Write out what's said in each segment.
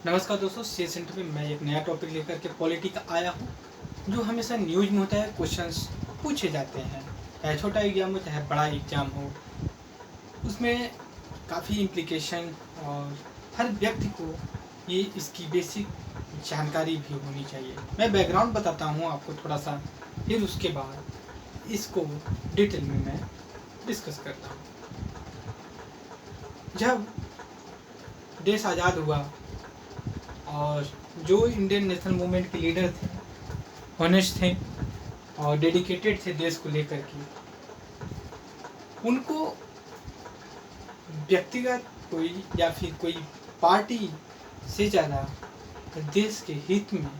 नमस्कार दोस्तों, C centre में मैं एक नया टॉपिक लेकर के पॉलिटिक आया हूँ। जो हमेशा न्यूज़ में होता है, क्वेश्चंस पूछे जाते हैं, चाहे छोटा एग्जाम हो चाहे बड़ा एग्जाम हो। उसमें काफ़ी इम्प्लीकेशन और हर व्यक्ति को ये इसकी बेसिक जानकारी भी होनी चाहिए। मैं बैकग्राउंड बताता हूँ आपको थोड़ा सा, फिर उसके बाद इसको डिटेल में मैं डिस्कस करता हूँ। जब देश आज़ाद हुआ और जो इंडियन नेशनल मूवमेंट के लीडर थे, ऑनेस्ट थे और डेडिकेटेड थे देश को लेकर के, उनको व्यक्तिगत कोई या फिर कोई पार्टी से ज़्यादा देश के हित में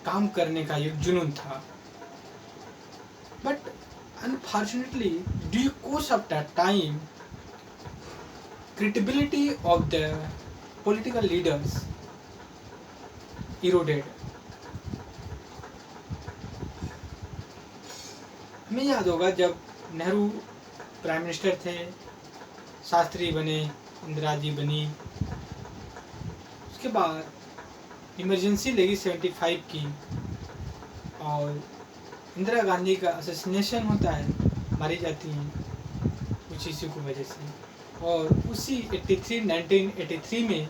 काम करने का एक जुनून था। But unfortunately due course of that time, credibility of the political leaders eroded. हमें याद होगा जब नेहरू प्राइम मिनिस्टर थे, शास्त्री बने, इंदिरा जी बनी, उसके बाद इमरजेंसी लगी 75 की और इंदिरा गांधी का असैसिनेशन होता है, मारी जाती हैं कुछ इश्यू की वजह से। और उसी 1983 में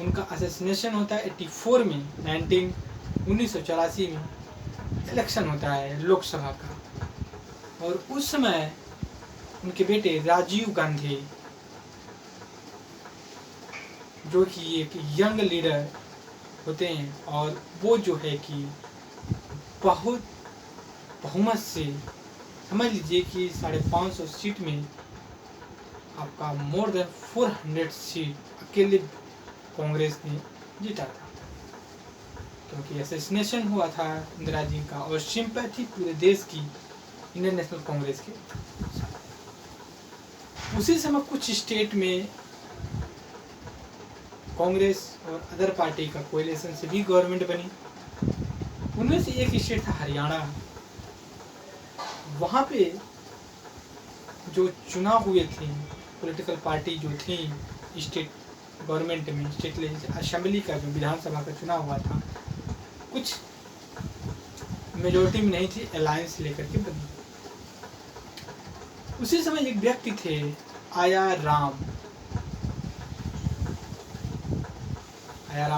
उनका असैसिनेशन होता है। 84 में 1984 में इलेक्शन होता है लोकसभा का, और उस समय उनके बेटे राजीव गांधी, जो कि एक यंग लीडर होते हैं, और वो जो है कि बहुत बहुमत से, समझ लीजिए कि 550 सीट में आपका मोर देन 400 सीट अकेले कांग्रेस ने जीता था, क्योंकि असैसिनेशन हुआ था इंदिरा जी का और सिंपैथी पूरे देश की इंडियन नेशनल कांग्रेस के। उसी समय कुछ स्टेट में कांग्रेस और अदर पार्टी का कोएलिशन से भी गवर्नमेंट बनी। उनमें से एक स्टेट था हरियाणा। वहाँ पे जो चुनाव हुए थे, पॉलिटिकल पार्टी जो थी स्टेट गवर्नमेंट में, स्टेट असेंबली का जो विधानसभा का चुनाव हुआ था, कुछ मेजोरिटी में नहीं थी, अलायंस लेकर के बनी। उसी समय एक व्यक्ति थे, आया राम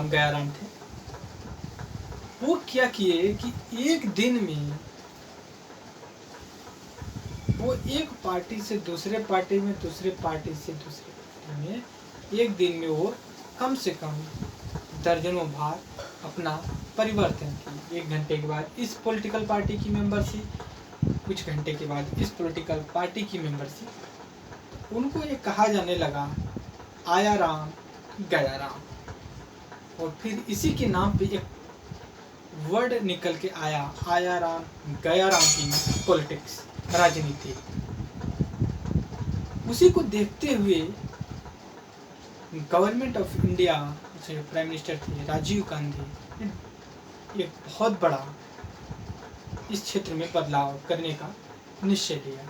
गया राम थे। वो क्या किए कि एक दिन में वो एक पार्टी से दूसरे पार्टी में, दूसरे पार्टी से दूसरे पार्टी में, एक दिन में वो कम से कम दर्जनों बार अपना परिवर्तन की। 1 घंटे के बाद इस पॉलिटिकल पार्टी की मेंबरशिप, कुछ घंटे के बाद इस पॉलिटिकल पार्टी की मेंबरशिप। उनको ये कहा जाने लगा आया राम गया राम, और फिर इसी के नाम पे एक वर्ड निकल के आया राम गया राम की पॉलिटिक्स, राजनीति। उसी को देखते हुए government of India, prime minister थे राजीव गांधी, एक बहुत बड़ा इस क्षेत्र में बदलाव करने का निश्चय लिया,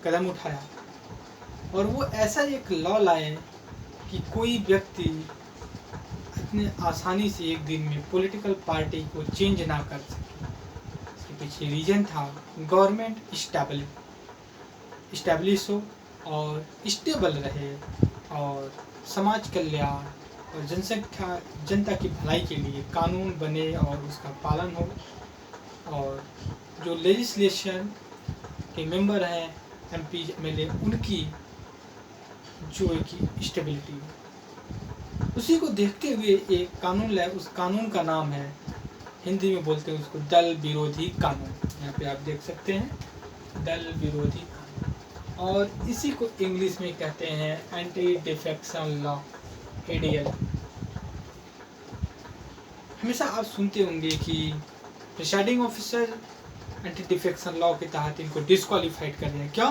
कदम उठाया, और वो ऐसा एक लॉ लाए कि कोई व्यक्ति इतने आसानी से एक दिन में पॉलिटिकल पार्टी को चेंज ना कर सके। इसके पीछे रीजन था गवर्नमेंट इस्टेब्लिश हो और स्टेबल रहे, और समाज कल्याण और जनता की भलाई के लिए कानून बने और उसका पालन हो, और जो लेजिस्लेशन के मेंबर हैं, MP MLA, उनकी जो की स्टेबिलिटी हो। उसी को देखते हुए एक कानून लाए। उस कानून का नाम है, हिंदी में बोलते हैं उसको, दल विरोधी कानून। यहाँ पे आप देख सकते हैं, दल विरोधी कानून, और इसी को इंग्लिश में कहते हैं एंटी डिफेक्शन लॉ, ADL। हमेशा आप सुनते होंगे कि presiding officer anti defection law के तहत इनको डिस्क्वालीफाइड कर दिया। क्यों?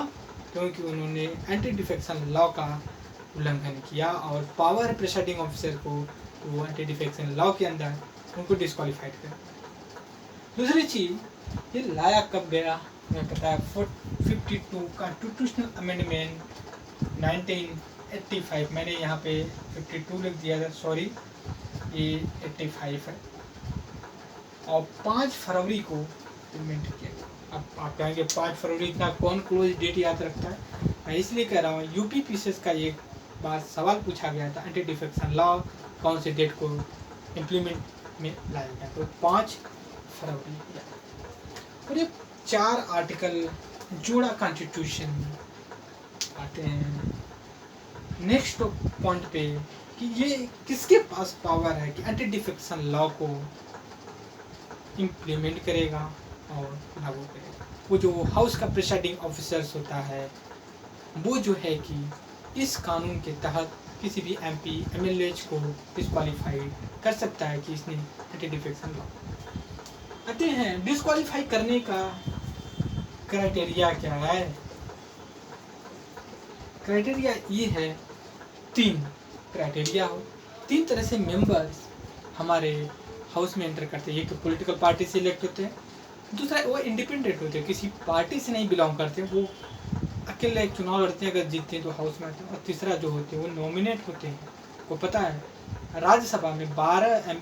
क्योंकि उन्होंने एंटी डिफेक्शन लॉ का उल्लंघन किया, और पावर प्रिसाइडिंग ऑफिसर को वो एंटी डिफेक्शन लॉ के अंदर उनको डिस्क्वालीफाइड कर। दूसरी चीज, ये लाया कब गया, मैं पता है 52 कॉन्स्टिट्यूशनल अमेंडमेंट 19 85, मैंने यहाँ पे 52 लिख दिया था, सॉरी, ये 85 है और 5 फरवरी को इम्प्लीमेंट किया गया। अब आप कहेंगे 5 फरवरी इतना कौन क्लोज डेट याद रखता है? मैं इसलिए कह रहा हूँ, यूपी पीसीएस का एक बार सवाल पूछा गया था, एंटी डिफेक्शन लॉ कौन से डेट को इम्प्लीमेंट में लाया गया, तो 5 फरवरी। और ये 4 आर्टिकल जोड़ा कॉन्स्टिट्यूशन आते हैं नेक्स्ट पॉइंट पे कि ये किसके पास पावर है कि एंटी डिफेक्शन लॉ को इम्प्लीमेंट करेगा और लागू करेगा। वो जो हाउस का प्रिसाइडिंग ऑफिसर्स होता है, वो जो है कि इस कानून के तहत किसी भी एमपी एमएलए को डिस्क्वालीफाई कर सकता है कि इसने एंटी डिफेक्शन लॉ। आते हैं डिस्क्वालीफाई करने का क्राइटेरिया क्या है। क्राइटेरिया ये है, 3 क्राइटेरिया हो, 3 तरह से मेंबर्स हमारे हाउस में एंटर करते हैं। एक तो पॉलिटिकल पार्टी से इलेक्ट होते हैं, दूसरा वो इंडिपेंडेंट होते हैं, किसी पार्टी से नहीं बिलोंग करते, वो अकेले चुनाव लड़ते हैं, अगर जीतते हैं तो हाउस में आते हैं। और तीसरा जो होते हैं वो नॉमिनेट होते हैं। को पता है राज्यसभा में 12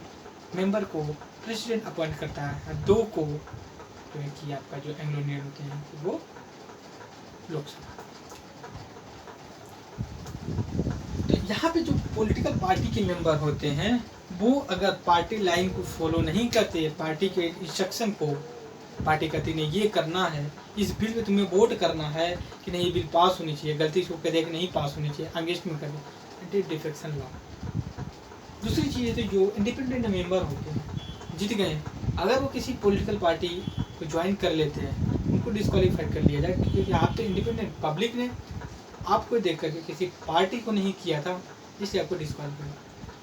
मेंबर को प्रेसिडेंट अपॉइंट करता है, 2 को जो है कि आपका जो एंग्लो इंडियन होते हैं वो लोकसभा। तो यहाँ पे जो पॉलिटिकल पार्टी के मेंबर होते हैं, वो अगर पार्टी लाइन को फॉलो नहीं करते, पार्टी के इंस्ट्रक्शन को, पार्टी कहती नहीं ये करना है, इस बिल पे तुम्हें वोट करना है कि नहीं, ये बिल पास होनी चाहिए, गलती से वो कह दे कि नहीं पास होनी चाहिए, अगेंस्ट में कर दे, एंटी डिफेक्शन लॉ। दूसरी चीज़ है तो जो इंडिपेंडेंट मेंबर होते हैं, जीत गए, अगर वो किसी पॉलिटिकल पार्टी को ज्वाइन कर लेते हैं, उनको डिस्क्वालीफाई कर लिया जाए, क्योंकि आप तो इंडिपेंडेंट, पब्लिक ने आपको देख करके किसी पार्टी को नहीं किया था, इसलिए आपको डिस्क्वालीफाई।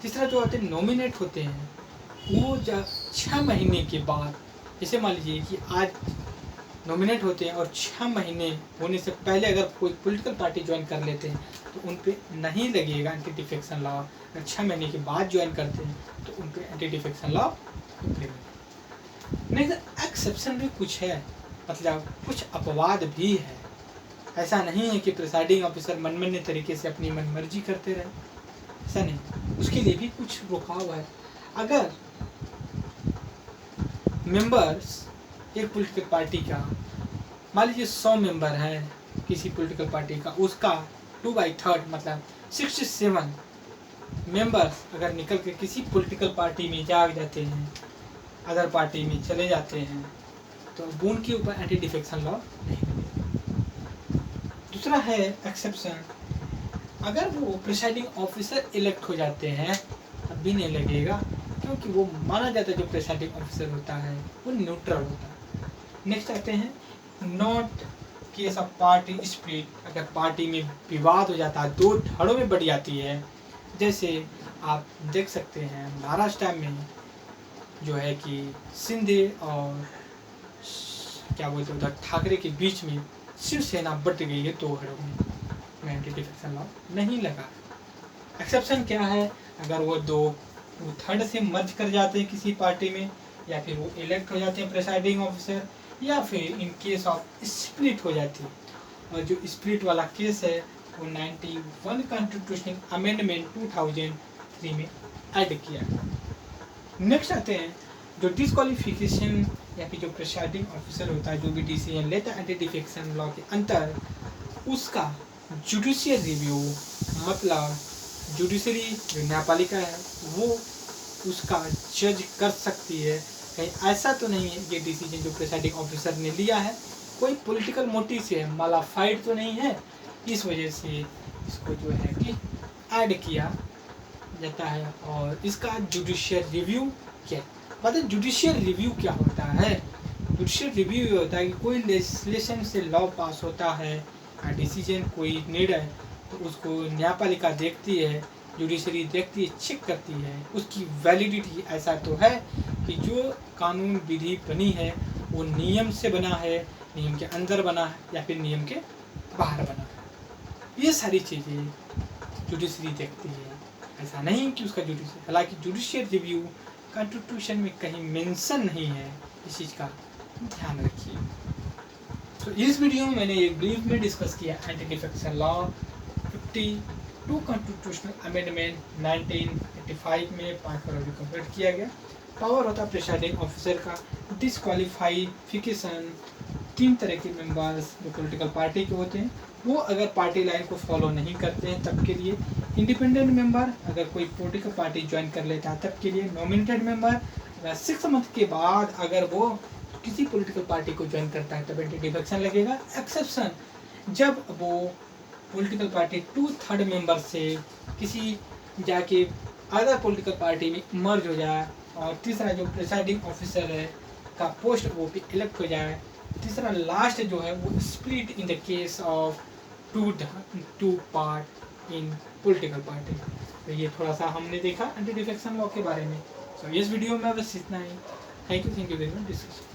तीसरा जो आते हैं नॉमिनेट होते हैं, वो जब 6 महीने के बाद, जैसे मान लीजिए कि आज नॉमिनेट होते हैं और 6 महीने होने से पहले अगर कोई पॉलिटिकल पार्टी ज्वाइन कर लेते हैं तो उन पे नहीं लगेगा एंटी डिफेक्शन लॉ। अगर 6 महीने के बाद ज्वाइन करते हैं तो उन पे एंटी डिफेक्शन लॉ नहीं। एक्सेप्शन भी कुछ है, मतलब कुछ अपवाद भी है। ऐसा नहीं है कि प्रिसाइडिंग ऑफिसर मनमाने तरीके से अपनी मनमर्जी करते रहे, ऐसा नहीं, उसके लिए भी कुछ रुकाव है। अगर मेंबर्स एक पॉलिटिकल पार्टी का, मान लीजिए 100 मेंबर हैं किसी पॉलिटिकल पार्टी का, उसका 2/3 मतलब 67 मेंबर्स अगर निकल के किसी पॉलिटिकल पार्टी में जाग जाते हैं, अदर पार्टी में चले जाते हैं, तो उनके ऊपर एंटी डिफेक्शन लॉ नहीं लगेगा। दूसरा है एक्सेप्शन, अगर वो प्रिसाइडिंग ऑफिसर इलेक्ट हो जाते हैं तब भी नहीं लगेगा, क्योंकि वो माना जाता है जो प्रिसाइडिंग ऑफिसर होता है वो न्यूट्रल होता है। नेक्स्ट आते हैं not case of party split, अगर पार्टी में विवाद हो जाता है, 2 धड़ों में बढ़ जाती है, जैसे आप देख सकते हैं महाराष्ट्र में जो है कि शिंदे और क्या बोलते हैं उधर ठाकरे के बीच में शिवसेना बट गई है 2 धड़ों में, एंटी डिफेक्शन लॉ नहीं लगा। एक्सेप्शन क्या है, अगर वो 2/3 से मर्ज कर जाते हैं किसी पार्टी में, या फिर वो इलेक्ट हो जाते हैं प्रिसाइडिंग ऑफिसर, या फिर इन केस ऑफ स्प्लिट हो जाती है। और जो स्प्लिट वाला केस है वो 91 कॉन्स्टिट्यूशनल अमेंडमेंट 2003 में ऐड किया गया। नेक्स्ट आते हैं जो डिस्क्वालिफिकेशन या फिर जो प्रिसाइडिंग ऑफिसर होता है, जो भी डिसीजन लेता है एंटी डिफेक्शन लॉ के अंतर, उसका जुडिशियल रिव्यू, मतलब जुडिशरी जो न्यायपालिका है वो उसका जज कर सकती है। कहीं ऐसा तो नहीं है ये डिसीजन जो प्रिसाइडिंग ऑफिसर ने लिया है कोई पॉलिटिकल मोटिव से है, मालाफाइड तो नहीं है, इस वजह से इसको जो है कि ऐड किया जाता है। और इसका जुडिशियल रिव्यू क्या है, मतलब जुडिशियल रिव्यू क्या होता है? जुडिशियल रिव्यू ये होता है कि कोई लेजिस्लेशन से लॉ पास होता है, डिसीजन कोई निर्णय, तो उसको न्यायपालिका देखती है, जुडिशरी देखती है, चेक करती है उसकी वैलिडिटी। ऐसा तो है कि जो कानून विधि बनी है वो नियम से बना है, नियम के अंदर बना है या फिर नियम के बाहर बना है, ये सारी चीज़ें जुडिशरी देखती है। ऐसा नहीं कि उसका जुडिशियल, हालांकि जुडिशियल रिव्यू कॉन्स्टिट्यूशन में कहीं मेंशन नहीं है, इस चीज़ का ध्यान रखिए। तो इस वीडियो में मैंने एक ब्रीफ में डिस्कस किया anti defection law 50 two constitutional amendment 1985 में 5 फरवरी को कंप्लीट किया गया। पावर होता है प्रिसाइडिंग ऑफिसर का। डिसक्वालिफिकेशन 3 तरह के मेंबर्स जो पॉलिटिकल पार्टी के होते हैं, वो अगर पार्टी लाइन को फॉलो नहीं करते हैं तब के लिए। इंडिपेंडेंट मेंबर, अगर कोई पॉलिटिकल पार्टी ज्वाइन कर लेता है तब के लिए। नॉमिनेटेड मेंबर, 6 मंथ के बाद अगर वो किसी पॉलिटिकल पार्टी को ज्वाइन करता है तब एंटी डिफेक्शन लगेगा। एक्सेप्शन, जब वो पॉलिटिकल पार्टी 2/3 मेंबर से किसी जाके अदर पॉलिटिकल पार्टी में मर्ज हो जाए। और तीसरा जो प्रिसाइडिंग ऑफिसर है का पोस्ट वो भी इलेक्ट हो जाए। तीसरा लास्ट जो है वो split in the case of two part in political party. तो ये थोड़ा सा हमने देखा एंटी डिफेक्शन लॉ के बारे में। तो इस वीडियो में बस इतना ही। Thank you very much discussion.